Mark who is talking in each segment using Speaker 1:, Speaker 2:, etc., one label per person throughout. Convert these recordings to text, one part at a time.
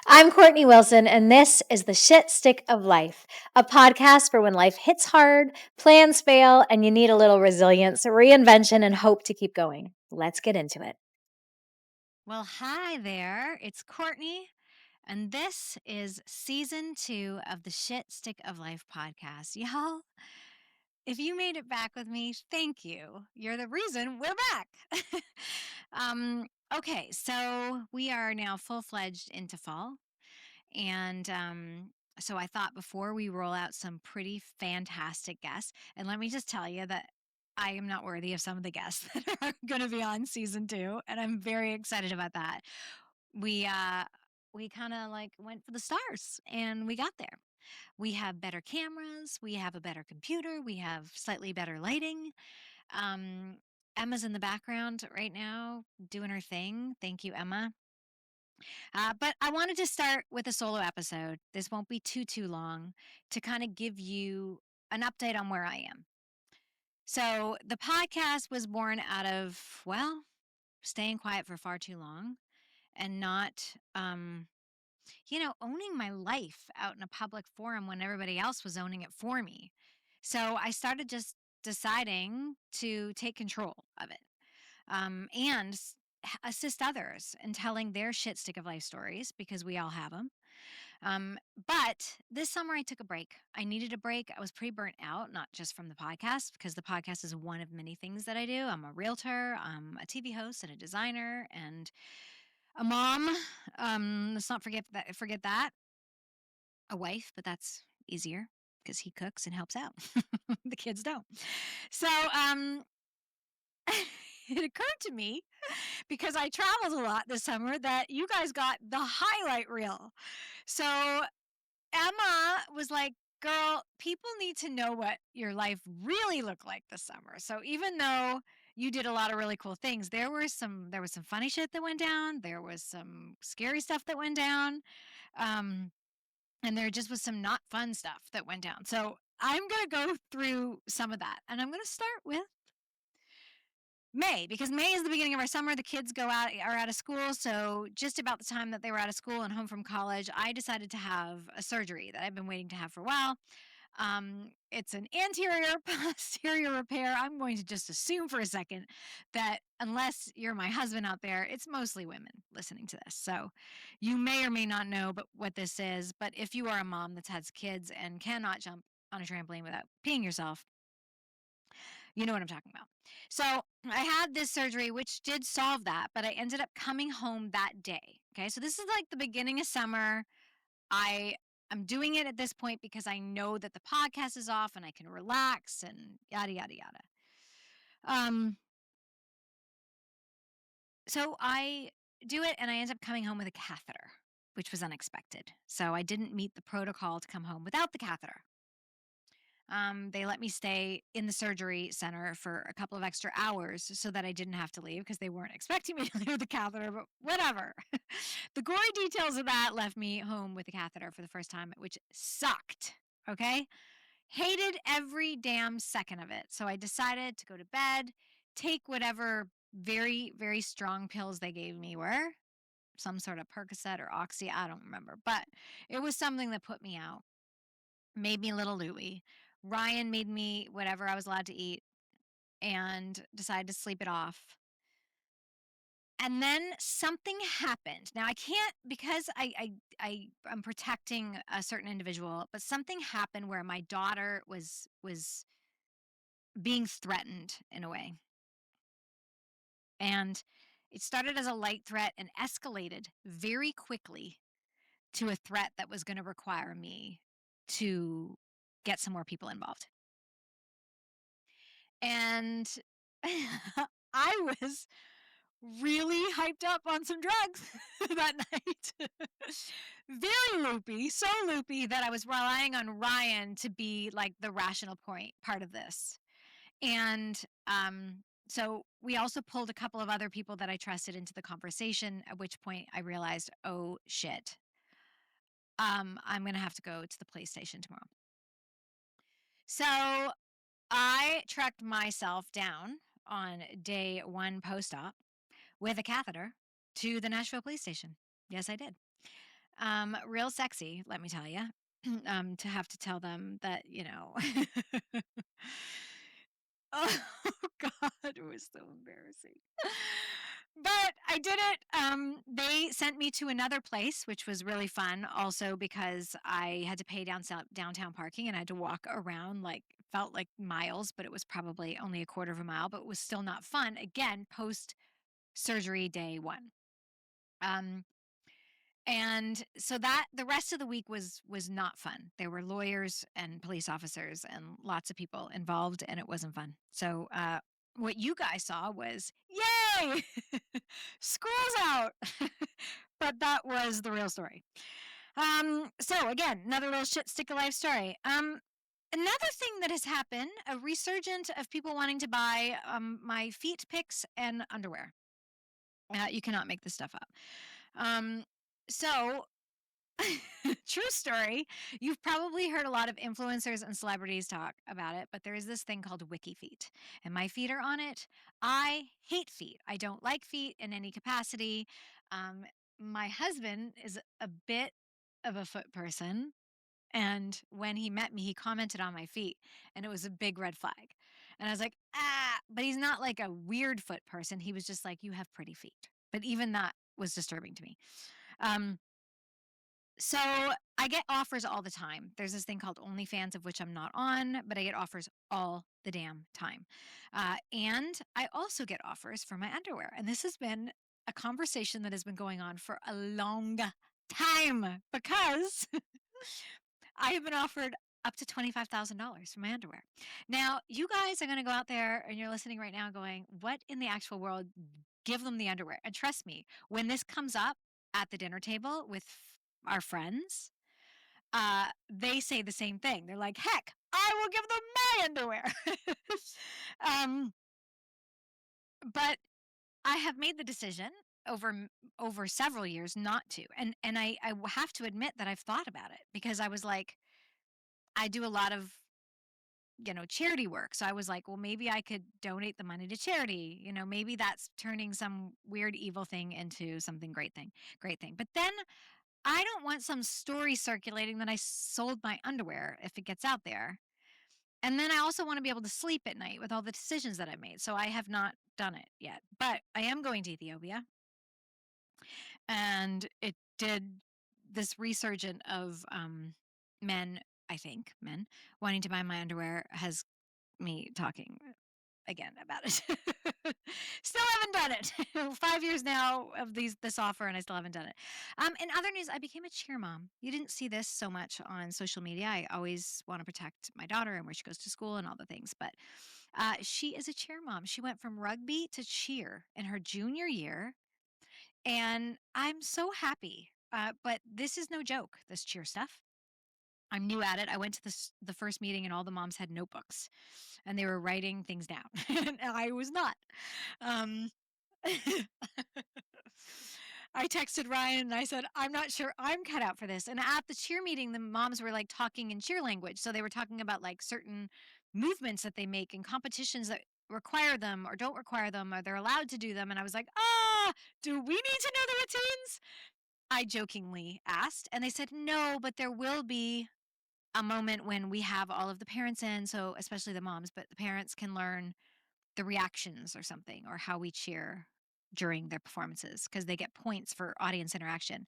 Speaker 1: I'm Courtney Wilson, and this is the Shit Stick of Life, a podcast for when life hits hard, plans fail, and you need a little resilience, reinvention, and hope to keep going. Let's get into it.
Speaker 2: Well, hi there. It's Courtney, and this is season 2 of the Shit Stick of Life podcast. Y'all, if you made it back with me, thank you. You're the reason we're back. um, okay, so we are now full fledged into fall. And so I thought before we roll out some pretty fantastic guests, and let me just tell you that I am not worthy of some of the guests that are going to be on season 2, and I'm very excited about that. We uh we kind of like went for the stars and we got there. We have better cameras, we have a better computer, we have slightly better lighting. Um Emma's in the background right now doing her thing. Thank you, Emma. But I wanted to start with a solo episode. This won't be too long to kind of give you an update on where I am. So the podcast was born out of, well, staying quiet for far too long and not, owning my life out in a public forum when everybody else was owning it for me. So I started just deciding to take control of it, and assist others in telling their shit stick of life stories because we all have them. But this summer I took a break. I needed a break. I was pretty burnt out, not just from the podcast, because the podcast is one of many things that I do. I'm a realtor, I'm a TV host and a designer and a mom. Let's not forget that. A wife, but that's easier because he cooks and helps out. The kids don't. So it occurred to me because I traveled a lot this summer that you guys got the highlight reel. So Emma was like, girl, people need to know what your life really looked like this summer. So even though you did a lot of really cool things, there was some funny shit that went down. There was some scary stuff that went down. Um, and there just was some not fun stuff that went down. So I'm going to go through some of that. And I'm going to start with May, because May is the beginning of our summer. The kids are out of school. So just about the time that they were out of school and home from college, I decided to have a surgery that I've been waiting to have for a while. It's an anterior posterior repair. I'm going to just assume for a second that unless you're my husband out there, it's mostly women listening to this. So you may or may not know but what this is. But if you are a mom that has kids and cannot jump on a trampoline without peeing yourself, you know what I'm talking about. So I had this surgery, which did solve that, but I ended up coming home that day. Okay. So this is like the beginning of summer. I'm doing it at this point because I know that the podcast is off and I can relax and yada yada yada. Um, so I do it and I end up coming home with a catheter, which was unexpected. So I didn't meet the protocol to come home without the catheter. They let me stay in the surgery center for a couple of extra hours so that I didn't have to leave because they weren't expecting me to leave with the catheter, but whatever. The gory details of that left me home with the catheter for the first time, which sucked. Okay. Hated every damn second of it. So I decided to go to bed, take whatever very, very strong pills they gave me were some sort of Percocet or Oxy. I don't remember, but it was something that put me out, made me a little loopy. Ryan made me whatever I was allowed to eat and decided to sleep it off. And then something happened. Now I can't because I'm protecting a certain individual, but something happened where my daughter was being threatened in a way. And it started as a light threat and escalated very quickly to a threat that was going to require me to get some more people involved. And I was really hyped up on some drugs that night. Very loopy, so loopy that I was relying on Ryan to be like the rational part of this. And so we also pulled a couple of other people that I trusted into the conversation, at which point I realized, oh shit, I'm going to have to go to the police station tomorrow. So I tracked myself down on day one post op with a catheter to the Nashville police station. Yes, I did. Real sexy, let me tell you. To have to tell them that, oh God, it was so embarrassing. But I did it. They sent me to another place, which was really fun. Also because I had to pay downtown parking and I had to walk around like felt like miles, but it was probably only a quarter of a mile. But it was still not fun. Again, post surgery day one. Um, and so that the rest of the week was not fun. There were lawyers and police officers and lots of people involved, and it wasn't fun. So what you guys saw was yay, school's out, but that was the real story. So again, another little shit stick of life story. Another thing that has happened, a resurgent of people wanting to buy my feet pics and underwear. You cannot make this stuff up. Um, so true story. You've probably heard a lot of influencers and celebrities talk about it, but there is this thing called Wiki Feet, and my feet are on it. I hate feet. I don't like feet in any capacity. Um, my husband is a bit of a foot person. And when he met me, he commented on my feet, and it was a big red flag. And I was like, but he's not like a weird foot person. He was just like, you have pretty feet. But even that was disturbing to me. Um, so I get offers all the time. There's this thing called OnlyFans, of which I'm not on, but I get offers all the damn time. And I also get offers for my underwear. And this has been a conversation that has been going on for a long time because I have been offered up to $25,000 for my underwear. Now, you guys are going to go out there and you're listening right now going, what in the actual world? Give them the underwear. And trust me, when this comes up at the dinner table with our friends, they say the same thing. They're like, heck, I will give them my underwear. um, but I have made the decision over several years not to. And I have to admit that I've thought about it because I was like, I do a lot of charity work. So I was like, well, maybe I could donate the money to charity. Maybe that's turning some weird evil thing into something great thing. But then I don't want some story circulating that I sold my underwear if it gets out there. And then I also want to be able to sleep at night with all the decisions that I made. So I have not done it yet, but I am going to Ethiopia. And it did this resurgent of men, I think, men wanting to buy my underwear has me talking again about it. Still haven't done it. 5 years now of this offer, and I still haven't done it. In other news, I became a cheer mom. You didn't see this so much on social media. I always want to protect my daughter and where she goes to school and all the things, but she is a cheer mom. She went from rugby to cheer in her junior year, and I'm so happy. But this is no joke. This cheer stuff. I'm new at it. I went to the first meeting and all the moms had notebooks and they were writing things down and I was not. Um, I texted Ryan and I said, I'm not sure I'm cut out for this. And at the cheer meeting, the moms were like talking in cheer language. So they were talking about like certain movements that they make in competitions that require them or don't require them or they're allowed to do them. And I was like, do we need to know the routines? I jokingly asked. And they said, no, but there will be a moment when we have all of the parents in, so especially the moms, but the parents can learn the reactions or something or how we cheer during their performances because they get points for audience interaction.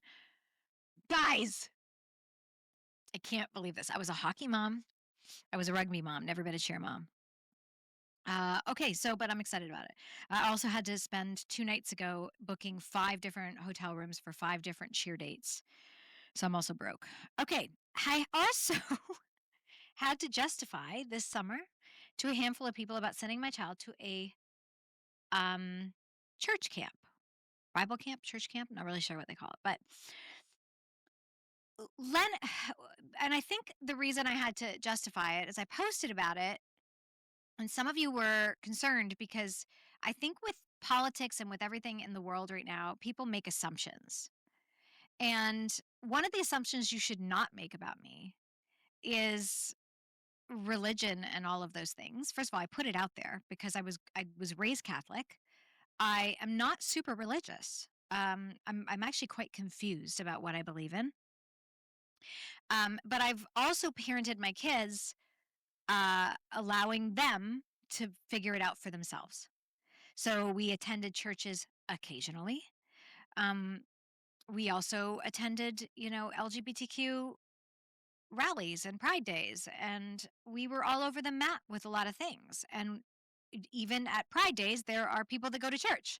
Speaker 2: Guys, I can't believe this. I was a hockey mom. I was a rugby mom, never been a cheer mom. Okay, but I'm excited about it. I also had to spend 2 nights ago booking 5 different hotel rooms for 5 different cheer dates. So I'm also broke. Okay, I also had to justify this summer to a handful of people about sending my child to a um, church camp, Bible camp, church camp. Not really sure what they call it, but Len, and I think the reason I had to justify it is I posted about it, and some of you were concerned because I think with politics and with everything in the world right now, people make assumptions. And one of the assumptions you should not make about me is religion and all of those things. First of all, I put it out there because I was raised Catholic. I am not super religious. I'm actually quite confused about what I believe in. But I've also parented my kids, allowing them to figure it out for themselves. So we attended churches occasionally. Um, we also attended, LGBTQ rallies and pride days, and we were all over the map with a lot of things. And even at pride days, there are people that go to church.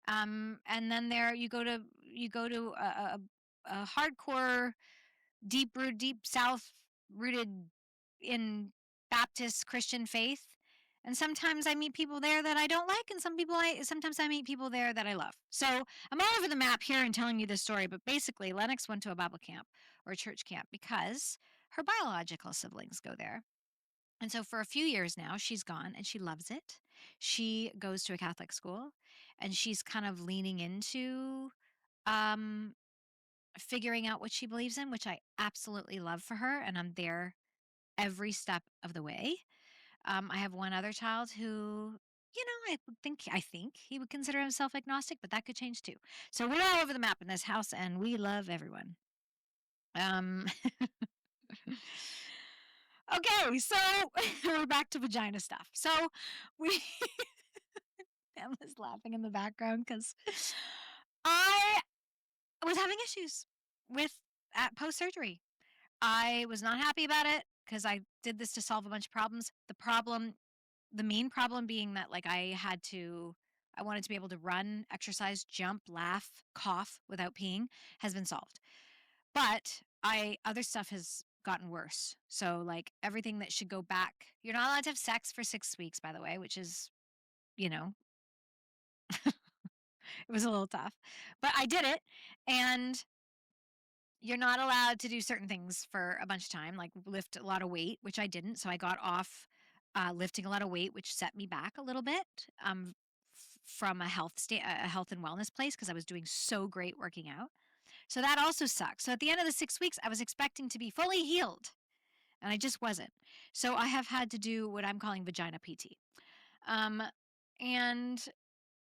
Speaker 2: And then there you go to a hardcore deep south rooted in Baptist Christian faith. And sometimes I meet people there that I don't like, and sometimes I meet people there that I love. So I'm all over the map here and telling you this story, but basically Lennox went to a Bible camp or a church camp because her biological siblings go there. And so for a few years now, she's gone and she loves it. She goes to a Catholic school and she's kind of leaning into um figuring out what she believes in, which I absolutely love for her, and I'm there every step of the way. I have one other child who, I think he would consider himself agnostic, but that could change too. So we're all over the map in this house, and we love everyone. Um, okay, so we're back to vagina stuff. So we Emma's laughing in the background because I was having issues with at post surgery. I was not happy about it because I did this to solve a bunch of problems. The main problem being that like I wanted to be able to run, exercise, jump, laugh, cough without peeing has been solved. But other stuff has gotten worse. So like everything that should go back, you're not allowed to have sex for 6 weeks, by the way, which is, you know, it was a little tough, but I did it. And you're not allowed to do certain things for a bunch of time, like lift a lot of weight, which I didn't. So I got off lifting a lot of weight, which set me back a little bit from a health and wellness place because I was doing so great working out. So that also sucks. So at the end of the 6 weeks, I was expecting to be fully healed, and I just wasn't. So I have had to do what I'm calling vagina PT. Um, and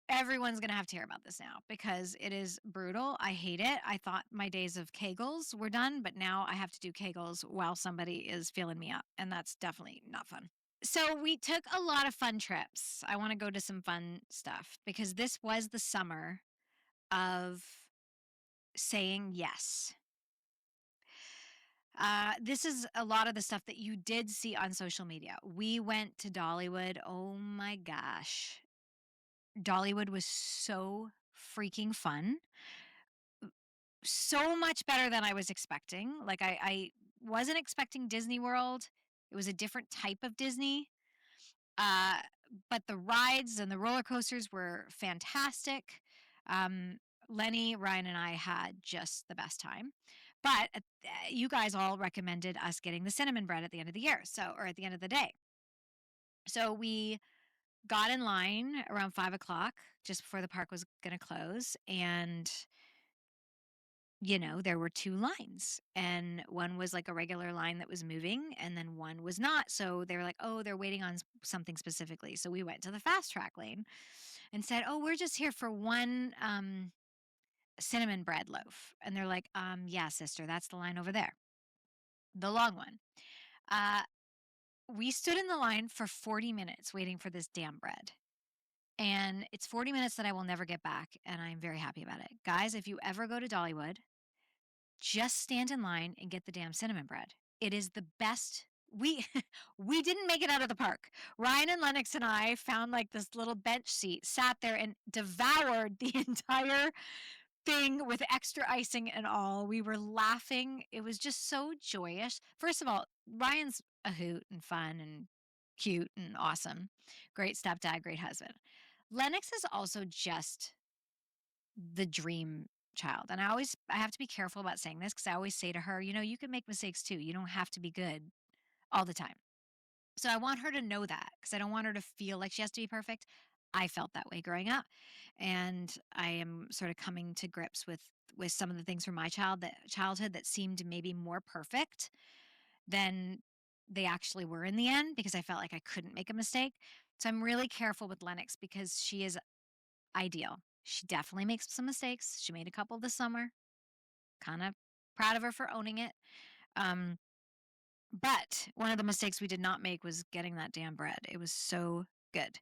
Speaker 2: everyone's going to have to hear about this now because it is brutal. I hate it. I thought my days of Kegels were done, but now I have to do Kegels while somebody is feeling me up, and that's definitely not fun. So we took a lot of fun trips. I want to go to some fun stuff because this was the summer of saying yes. This is a lot of the stuff that you did see on social media. We went to Dollywood. Oh my gosh. Dollywood was so freaking fun. So much better than I was expecting. Like I wasn't expecting Disney World. It was a different type of Disney. Uh, but the rides and the roller coasters were fantastic. Um, Lenny, Ryan, and I had just the best time. But you guys all recommended us getting the cinnamon bread at the end of the year, or at the end of the day. So we got in line around 5 o'clock, just before the park was going to close, and there were two lines, and one was like a regular line that was moving, and then one was not. So they were like, oh, they're waiting on something specifically. So we went to the fast track lane and said, oh, we're just here for one cinnamon bread loaf. And they're like, yeah, sister, that's the line over there, the long one. Uh, we stood in the line for 40 minutes waiting for this damn bread. And it's 40 minutes that I will never get back. And I'm very happy about it. Guys, if you ever go to Dollywood, just stand in line and get the damn cinnamon bread. It is the best. We we didn't make it out of the park. Ryan and Lennox and I found like this little bench seat, sat there and devoured the entire thing with extra icing and all. We were laughing. It was just so joyous. First of all, Ryan's a hoot and fun and cute and awesome. Great stepdad, great husband. Lennox is also just the dream child. And I have to be careful about saying this because I always say to her, you can make mistakes too. You don't have to be good all the time. So I want her to know that because I don't want her to feel like she has to be perfect. I felt that way growing up. And I am sort of coming to grips with some of the things from my childhood that seemed maybe more perfect than they actually were in the end because I felt like I couldn't make a mistake. So I'm really careful with Lennox because she is ideal. She definitely makes some mistakes. She made a couple this summer. Kind of proud of her for owning it. Um, but one of the mistakes we did not make was getting that damn bread. It was so good.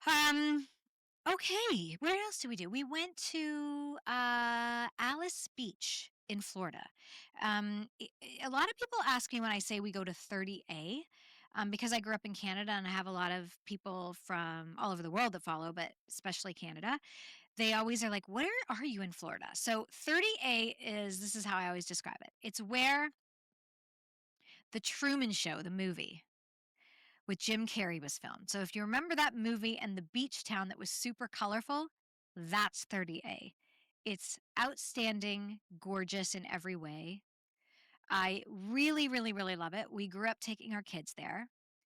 Speaker 2: Um, okay, where else did we do? We went to Alice Beach in Florida. A lot of people ask me when I say we go to 30A, because I grew up in Canada and I have a lot of people from all over the world that follow, but especially Canada. They always are like, "Where are you in Florida?" So 30A is, this is how I always describe it. It's where The Truman Show, the movie with Jim Carrey, was filmed. So if you remember that movie and the beach town that was super colorful, that's 30A. It's outstanding, gorgeous in every way. I really, really, really love it. We grew up taking our kids there.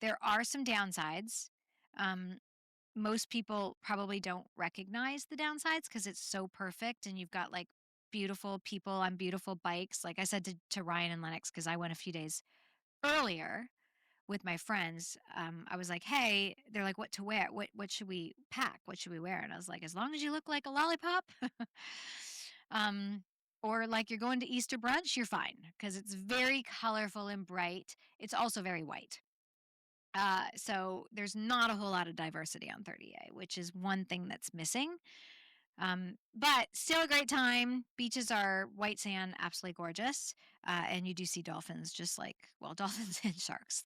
Speaker 2: There are some downsides. Um, Most people probably don't recognize the downsides because it's so perfect and you've got like beautiful people on beautiful bikes. Like I said to Ryan and Lennox, because I went a few days earlier with my friends, I was like, "Hey," they're like, "What to wear? What should we pack? What should we wear?" And I was like, "As long as you look like a lollipop, um, or like you're going to Easter brunch, you're fine because it's very colorful and bright. It's also very white." So there's not a whole lot of diversity on 30A, which is one thing that's missing. But still a great time. Beaches are white sand, absolutely gorgeous. And you do see dolphins, just like, well, dolphins and sharks.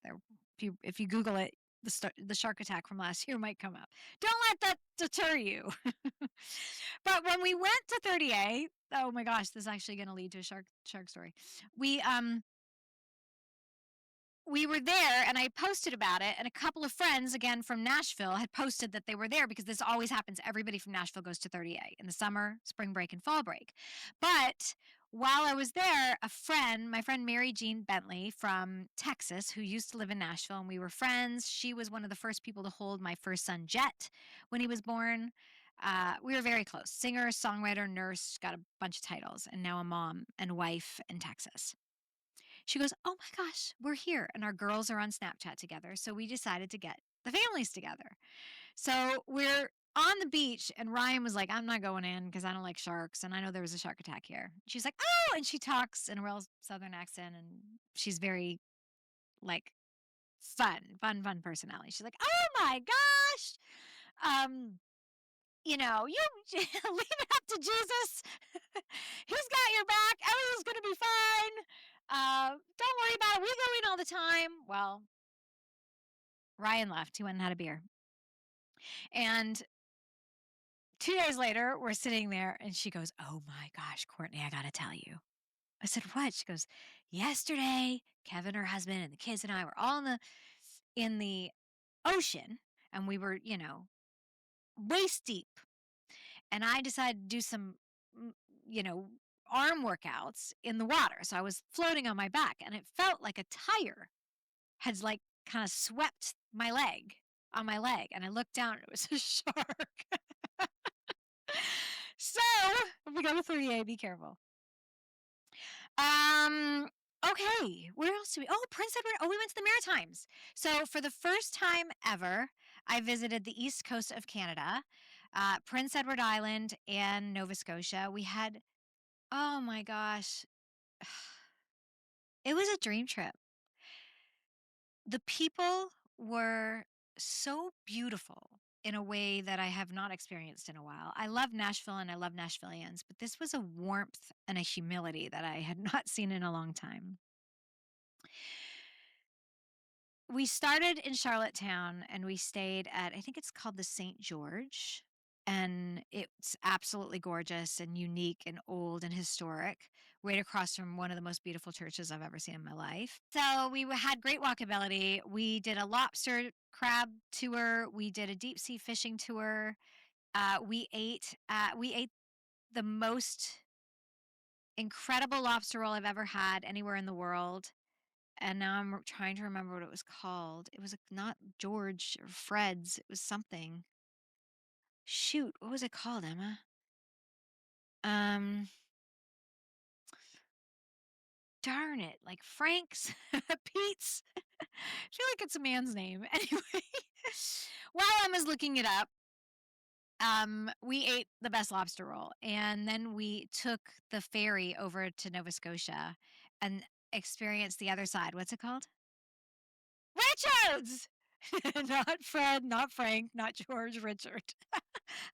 Speaker 2: If you Google it, the shark attack from last year might come up. Don't let that deter you. But when we went to 30A, oh my gosh, this is actually going to lead to a shark story. We um we were there and I posted about it, and a couple of friends again from Nashville had posted that they were there because this always happens. Everybody from Nashville goes to 30A in the summer, spring break, and fall break. But while I was there, my friend Mary Jean Bentley from Texas, who used to live in Nashville, and we were friends. She was one of the first people to hold my first son, Jet, when he was born. We were very close. Singer, songwriter, nurse, got a bunch of titles, and now a mom and wife in Texas. She goes, "Oh my gosh, we're here." And our girls are on Snapchat together. So we decided to get the families together. So we're on the beach, and Ryan was like, "I'm not going in because I don't like sharks. And I know there was a shark attack here." She's like, "Oh," and she talks in a real Southern accent. And she's very like fun personality. She's like, "Oh my gosh. Um, you leave it up to Jesus. He's got your back. Everything's going to be fine. Don't worry about it. We go in all the time." Well, Ryan left. He went and had a beer. And 2 days later, we're sitting there and she goes, "Oh my gosh, Kortney, I got to tell you." I said, "What?" She goes, "Yesterday, Kevin, her husband, and the kids and I were all in the ocean, and we were, waist deep. And I decided to do some, mm, you know, arm workouts in the water. So I was floating on my back, and it felt like a tire had like kind of swept my leg. And I looked down, and it was a shark. So if we go to 3A, be careful. Um, okay. Where else do we? Oh, Prince Edward. Oh, we went to the Maritimes. So for the first time ever, I visited the east coast of Canada, Prince Edward Island and Nova Scotia. We had, oh my gosh, it was a dream trip. The people were so beautiful in a way that I have not experienced in a while. I love Nashville and I love Nashvillians, but this was a warmth and a humility that I had not seen in a long time. We started in Charlottetown and we stayed at, I think it's called the St. George. And it's absolutely gorgeous and unique and old and historic, right across from one of the most beautiful churches I've ever seen in my life. So we had great walkability. We did a lobster crab tour. We did a deep sea fishing tour. We ate the most incredible lobster roll I've ever had anywhere in the world. And now I'm trying to remember what it was called. It was not George or Fred's. It was something. Shoot, what was it called, Emma? Um, Darn it, like Frank's, Pete's. I feel like it's a man's name. Anyway, while Emma's looking it up, we ate the best lobster roll, and then we took the ferry over to Nova Scotia and experienced the other side. What's it called? Richards! Not Fred, not Frank, not George, Richard.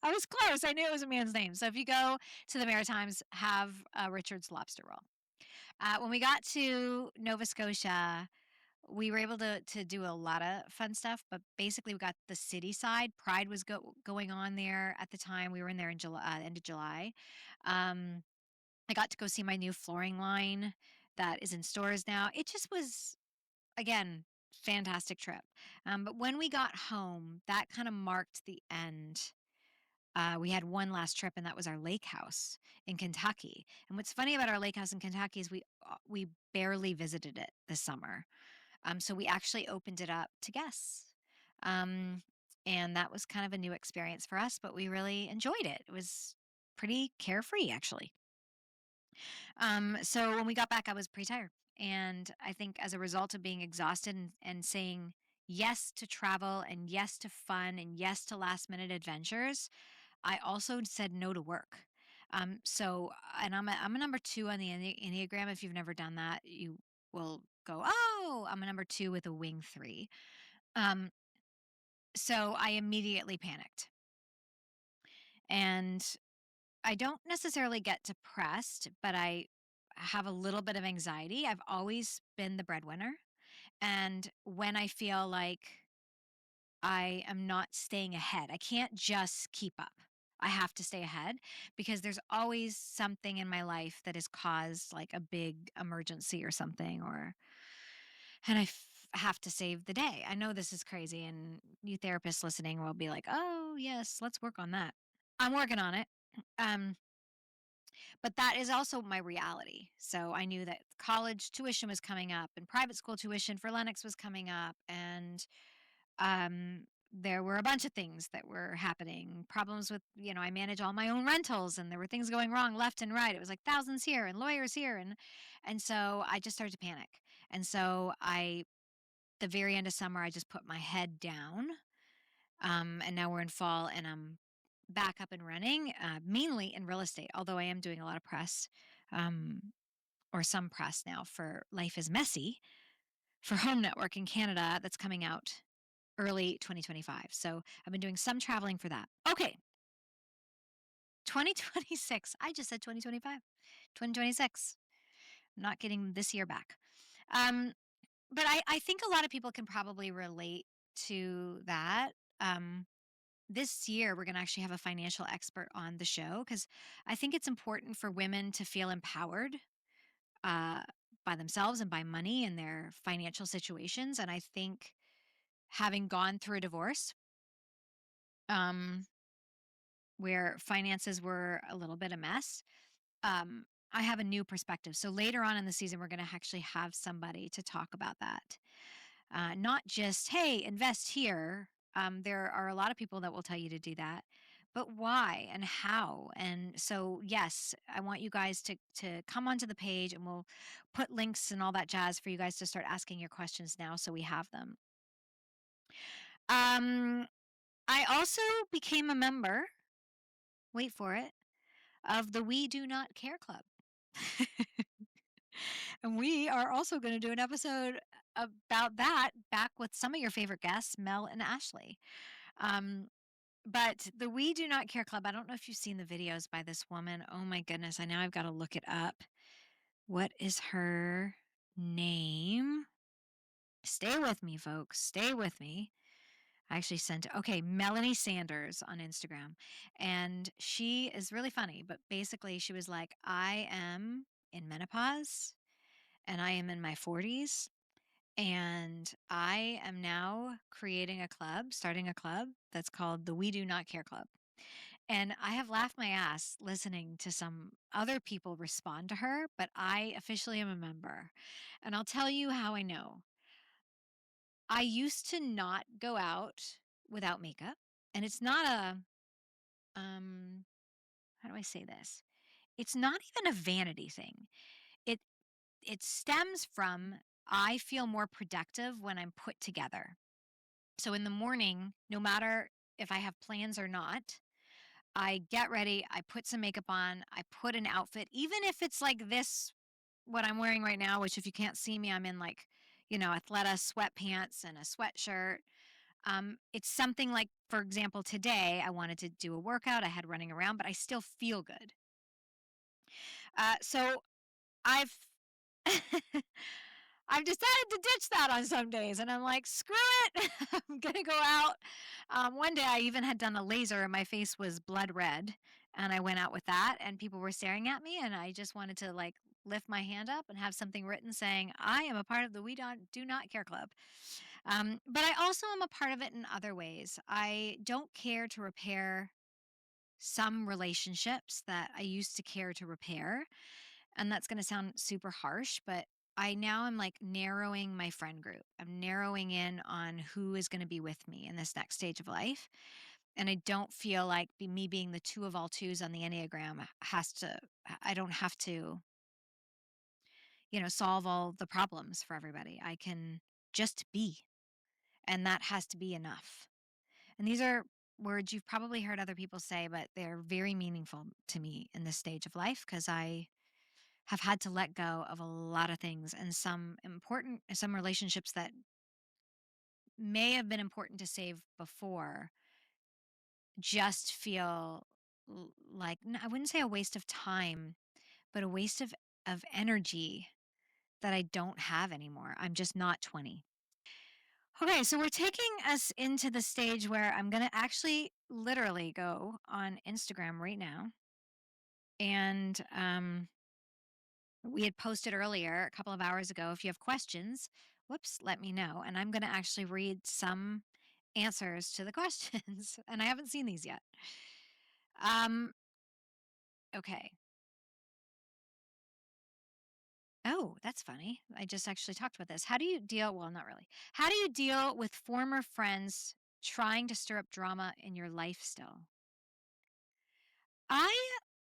Speaker 2: I was close. I knew it was a man's name. So if you go to the Maritimes, have a Richard's lobster roll. When we got to Nova Scotia, we were able to do a lot of fun stuff, but basically we got the city side. Pride was going on there at the time. We were in there in July, end of July. Um, I got to go see my new flooring line that is in stores now. It just was, again, fantastic trip. But when we got home, that kind of marked the end. We had one last trip, and that was our lake house in Kentucky. And what's funny about our lake house in Kentucky is we barely visited it this summer. So we actually opened it up to guests. Um, and that was kind of a new experience for us, but we really enjoyed it. It was pretty carefree, actually. So when we got back, I was pretty tired. And I think as a result of being exhausted and saying yes to travel and yes to fun and yes to last minute adventures, I also said no to work. And I'm a number two on the Enneagram. If you've never done that, you will go, oh, I'm a number two with a wing three. Um, so I immediately panicked. And I don't necessarily get depressed, but I have a little bit of anxiety. I've always been the breadwinner. And when I feel like I am not staying ahead, I can't just keep up. I have to stay ahead because there's always something in my life that has caused like a big emergency or something, or, and have to save the day. I know this is crazy, and you therapists listening will be like, oh, yes, let's work on that. I'm working on it. Um, But that is also my reality. So I knew that college tuition was coming up and private school tuition for Lennox was coming up. And um, there were a bunch of things that were happening. Problems with, I manage all my own rentals and there were things going wrong left and right. It was like thousands here and lawyers here. And so I just started to panic. And so the very end of summer, I just put my head down. And now we're in fall and I'm back up and running, mainly in real estate, although I am doing a lot of press, um, or some press now for Life is Messy for Home Network in Canada that's coming out early 2025. So I've been doing some traveling for that. Okay, 2026. I just said 2025. 2026. I'm not getting this year back. Um, but I think a lot of people can probably relate to that. Um, this year, we're going to actually have a financial expert on the show because I think it's important for women to feel empowered uh, by themselves and by money and their financial situations. And I think having gone through a divorce, um, where finances were a little bit a mess, I have a new perspective. So later on in the season, we're going to actually have somebody to talk about that. Not just, hey, invest here. There are a lot of people that will tell you to do that, but why and how? And so, yes, I want you guys to come onto the page, and we'll put links and all that jazz for you guys to start asking your questions now, so we have them. Um, I also became a member. Wait for it, of the We Do Not Care Club. And we are also going to do an episode about that back with some of your favorite guests, Mel and Ashley. Um, but the We Do Not Care Club, I don't know if you've seen the videos by this woman. Oh my goodness, I've got to look it up. What is her name? Stay with me, folks. Stay with me. I actually sent it. Okay, Melanie Sanders on Instagram. And she is really funny, but basically she was like, I am in menopause and I am in my 40s. And I am now creating a club, starting a club that's called the We Do Not Care Club. And I have laughed my ass listening to some other people respond to her, but I officially am a member. And I'll tell you how I know. I used to not go out without makeup. And it's not how do I say this? It's not even a vanity thing. It it stems from I feel more productive when I'm put together. So in the morning, no matter if I have plans or not, I get ready, I put some makeup on, I put an outfit, even if it's like this, what I'm wearing right now, which if you can't see me, I'm in like, Athleta sweatpants and a sweatshirt. It's something like, for example, today I wanted to do a workout. I had running around, but I still feel good. So I've I've decided to ditch that on some days, and I'm like, screw it. I'm gonna go out. One day I even had done a laser, and my face was blood red, and I went out with that, and people were staring at me, and I just wanted to like lift my hand up and have something written saying, "I am a part of the We Don't Do Not Care Club." But I also am a part of it in other ways. I don't care to repair some relationships that I used to care to repair. And that's going to sound super harsh, but I now am like narrowing my friend group. I'm narrowing in on who is going to be with me in this next stage of life. And I don't feel like me being the two of all twos on the Enneagram I don't have to, solve all the problems for everybody. I can just be. And that has to be enough. And these are words you've probably heard other people say, but they're very meaningful to me in this stage of life because I have had to let go of a lot of things and some relationships that may have been important to save before just feel like I wouldn't say a waste of time, but a waste of energy that I don't have anymore. I'm just not 20. Okay, so we're taking us into the stage where I'm going to actually literally go on Instagram right now. And we had posted earlier a couple of hours ago. If you have questions, whoops, let me know. And I'm going to actually read some answers to the questions. And I haven't seen these yet. Um, okay. Oh, that's funny. I just actually talked about this. How do you deal? Well, not really. How do you deal with former friends trying to stir up drama in your life still? I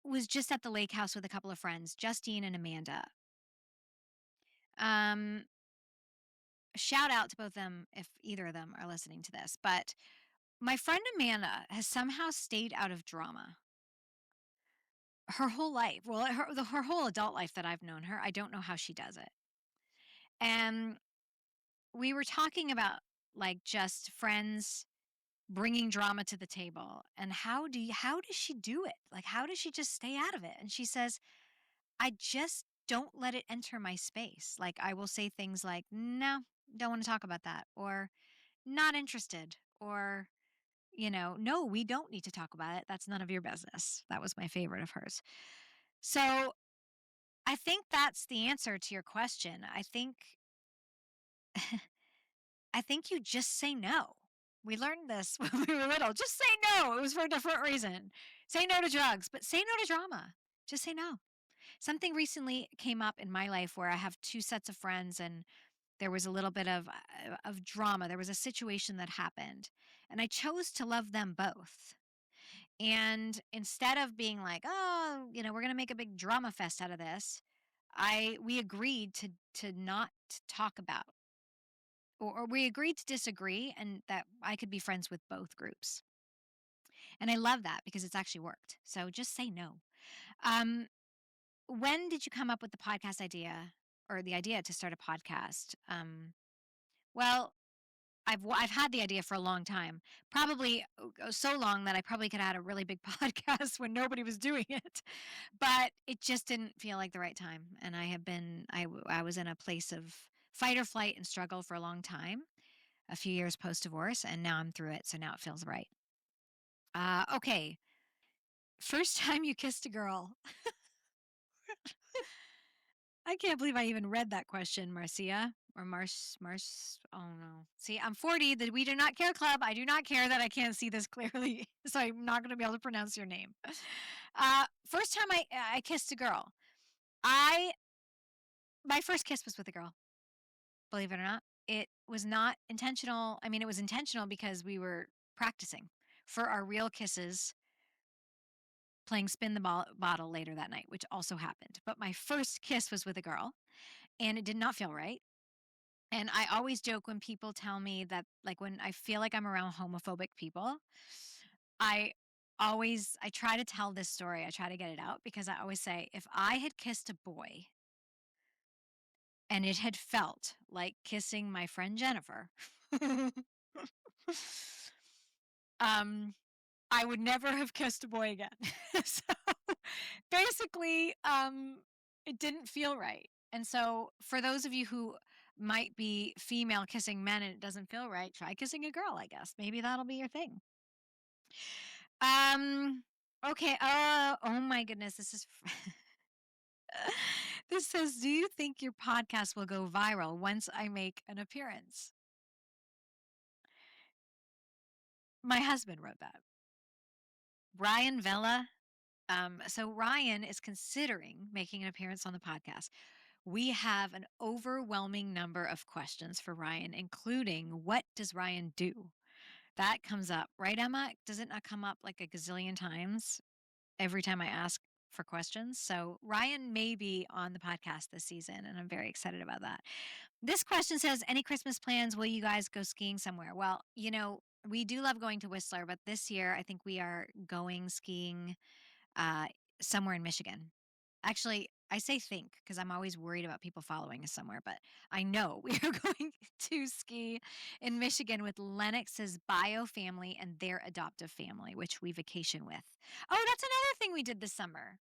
Speaker 2: was just at the lake house with a couple of friends, Justine and Amanda. Um, Shout out to both of them if either of them are listening to this. But my friend Amanda has somehow stayed out of drama her whole life. Well, her whole adult life that I've known her. I don't know how she does it. And we were talking about like just friends bringing drama to the table and how does she do it? Like how does she just stay out of it? And she says, "I just don't let it enter my space. Like I will say things like, "No, don't want to talk about that," or "Not interested," or "No, we don't need to talk about it. That's none of your business." That was my favorite of hers. So I think that's the answer to your question. I think you just say no. We learned this when we were little. Just say no. It was for a different reason. Say no to drugs, but say no to drama. Just say no. Something recently came up in my life where I have two sets of friends and there was a little bit of drama. There was a situation that happened, and I chose to love them both. And instead of being like, "Oh, we're going to make a big drama fest out of this," I we agreed to not talk about or we agreed to disagree and that I could be friends with both groups. And I love that because it's actually worked. So just say no. Um when did you come up with the podcast idea or the idea to start a podcast? Well, I've had the idea for a long time. Probably so long that I probably could add a really big podcast when nobody was doing it. But it just didn't feel like the right time. And I was in a place of fight or flight and struggle for a long time, a few years post divorce, and now I'm through it. So now it feels right. Okay. First time you kissed a girl. I can't believe I even read that question, Marcia. Or Mars. Oh no. See, I'm 40. The We Do Not Care Club. I do not care that I can't see this clearly, so I'm not going to be able to pronounce your name. First time I kissed a girl. I My first kiss was with a girl. Believe it or not, it was not intentional. I mean, it was intentional because we were practicing for our real kisses, playing spin the bottle later that night, which also happened. But my first kiss was with a girl, and it did not feel right. And I always joke when people tell me that, like, when I feel like I'm around homophobic people, I try to tell this story. I try to get it out because I always say, if I had kissed a boy and it had felt like kissing my friend Jennifer, um, I would never have kissed a boy again. So basically, it didn't feel right. And so, for those of you who might be female kissing men and it doesn't feel right, try kissing a girl, I guess. Maybe that'll be your thing. Um, okay. Oh my goodness. This says, do you think your podcast will go viral once I make an appearance? My husband wrote that. Ryan Vella. So Ryan is considering making an appearance on the podcast. We have an overwhelming number of questions for Ryan, including what does Ryan do? That comes up, right, Emma? Does it not come up like a gazillion times every time I ask for questions? So Ryan may be on the podcast this season, and I'm very excited about that. This question says, any Christmas plans? Will you guys go skiing somewhere? Well, we do love going to Whistler, but this year I think we are going skiing uh, somewhere in Michigan. Actually, I say think because I'm always worried about people following us somewhere, but I know we are going to ski in Michigan with Lennox's bio family and their adoptive family, which we vacation with. Oh, that's another thing we did this summer.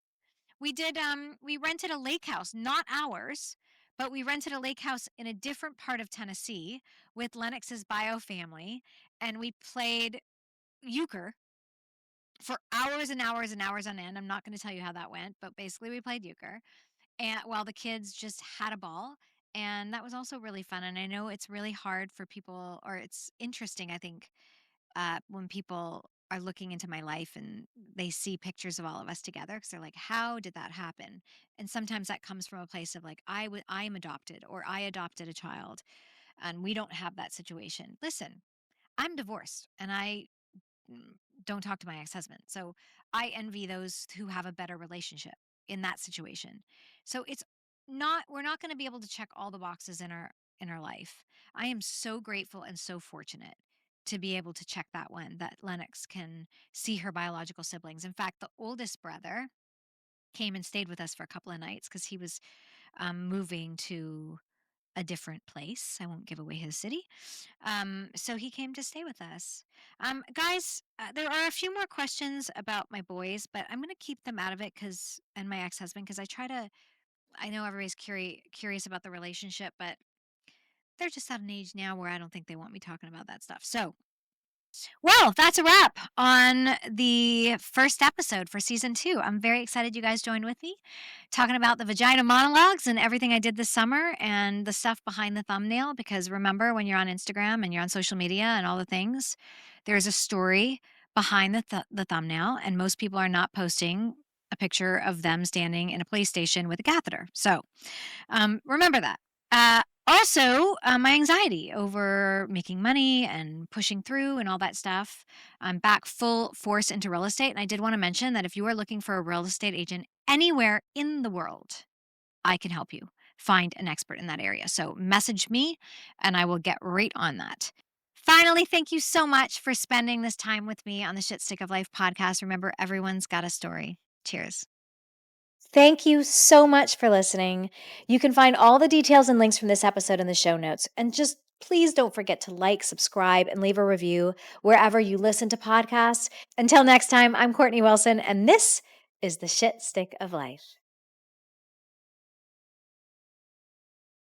Speaker 2: We rented a lake house, not ours, but we rented a lake house in a different part of Tennessee with Lennox's bio family, and we played euchre for hours and hours and hours on end. I'm not going to tell you how that went, but basically we played euchre and while the kids just had a ball. And that was also really fun. And I know it's really hard for people, or it's interesting, I think, when people are looking into my life and they see pictures of all of us together because they're like, how did that happen? And sometimes that comes from a place of like, I am adopted or I adopted a child and we don't have that situation. Listen, I'm divorced and I mm, don't talk to my ex-husband. So I envy those who have a better relationship in that situation. So we're not going to be able to check all the boxes in our life. I am so grateful and so fortunate to be able to check that one that Lennox can see her biological siblings. In fact, the oldest brother came and stayed with us for a couple of nights because he was moving to a different place. I won't give away his city. So he came to stay with us. Guys, there are a few more questions about my boys, but I'm going to keep them out of it and my ex husband, because I know everybody's curious about the relationship, but they're just at an age now where I don't think they want me talking about that stuff. So well, that's a wrap on the first episode for season 2. I'm very excited you guys joined with me, talking about the vagina monologues and everything I did this summer and the stuff behind the thumbnail. Because remember, when you're on Instagram and you're on social media and all the things, there's a story behind the thumbnail, and most people are not posting a picture of them standing in a police station with a catheter. So remember that. Also, my anxiety over making money and pushing through and all that stuff. I'm back full force into real estate. And I did want to mention that if you are looking for a real estate agent anywhere in the world, I can help you find an expert in that area. So message me and I will get right on that. Finally, thank you so much for spending this time with me on the Shit Stick of Life podcast. Remember, everyone's got a story. Cheers.
Speaker 1: Thank you so much for listening. You can find all the details and links from this episode in the show notes. And just please don't forget to like, subscribe, and leave a review wherever you listen to podcasts. Until next time, I'm Kortney Wilson, and this is the Shit Stick of Life.